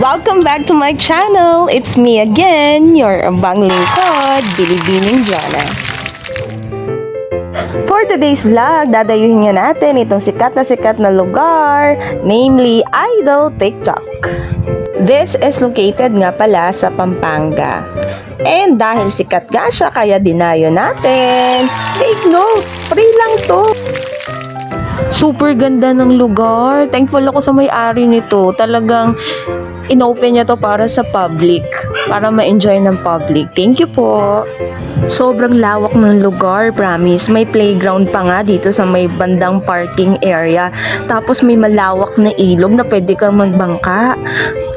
Welcome back to my channel. It's me again, your abang lingkod, Bilibining Jonna. For today's vlog, dadayuhin nga natin itong sikat na lugar, namely Idol TikTok. This is located nga pala sa Pampanga. And dahil sikat nga siya, kaya dinayo natin. Take note, free lang to. Super ganda ng lugar. Thankful ako sa may-ari nito. Talagang inopen niya to para sa public. Para ma-enjoy ng public. Thank you po. Sobrang lawak ng lugar, promise. May playground pa nga dito sa may bandang parking area. Tapos may malawak na ilog na pwede kang magbangka.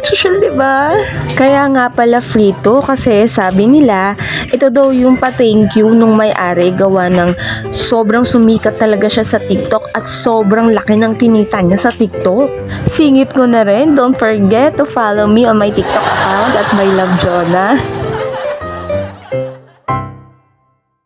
Social, diba? Kaya nga pala free to kasi sabi nila, ito daw yung pa-thank you nung may-ari gawa ng sobrang sumikat talaga siya sa TikTok at sobrang laki ng kinita niya sa TikTok. Singit ko na rin, don't forget to follow me on my TikTok account at My Love Jonna.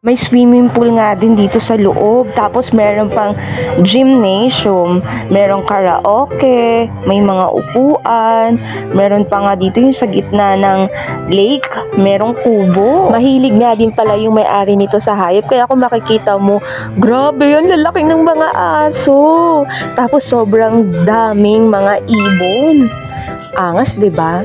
May swimming pool nga din dito sa loob. Tapos meron pang gymnasium. Merong karaoke. May mga upuan. Meron pa nga dito yung sa gitna ng lake. Merong kubo. Mahilig nga din pala yung may-ari nito sa hayop. Kaya kung makikita mo, grabe yan, lalaki ng mga aso. Tapos sobrang daming mga ibon. Angas, 'di ba?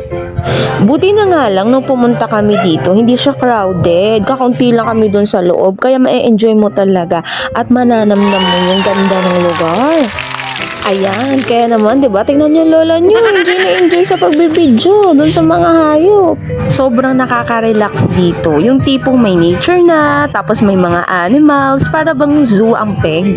Buti na nga lang nung pumunta kami dito, hindi siya crowded. Kakaunti lang kami doon sa loob, kaya ma-enjoy mo talaga at mananamnam mo yung ganda ng lugar. Ayan, kaya naman, 'di ba? Tingnan niyo lola niyo, enjoy na enjoy sa pagbibidyo doon sa mga hayop. Sobrang nakaka-relax dito. Yung tipong may nature na, tapos may mga animals, para bang zoo ang peg.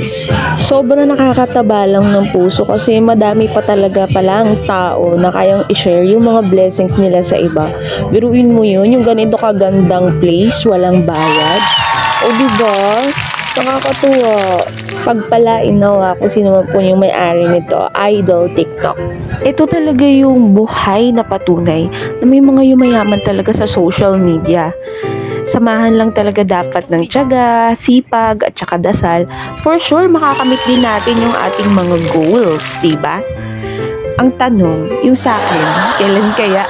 Sobrang nakakataba lang ng puso kasi madami pa talaga palang tao na kayang i-share yung mga blessings nila sa iba. Biruin mo yun, yung ganito kagandang place, walang bayad. O diba? Nakakatuwa. Pagpalain na ako sino man po yung may-ari nito, Idol TikTok. Ito talaga yung buhay na patunay na may mga yumayaman talaga sa social media. Samahan lang talaga dapat ng tiyaga, sipag, at saka dasal. For sure, makakamit din natin yung ating mga goals, diba? Ang tanong, yung sa akin, kailan kaya?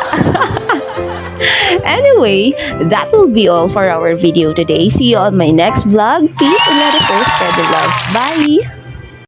Anyway, that will be all for our video today. See you on my next vlog. Peace and let us all spread the love. Bye!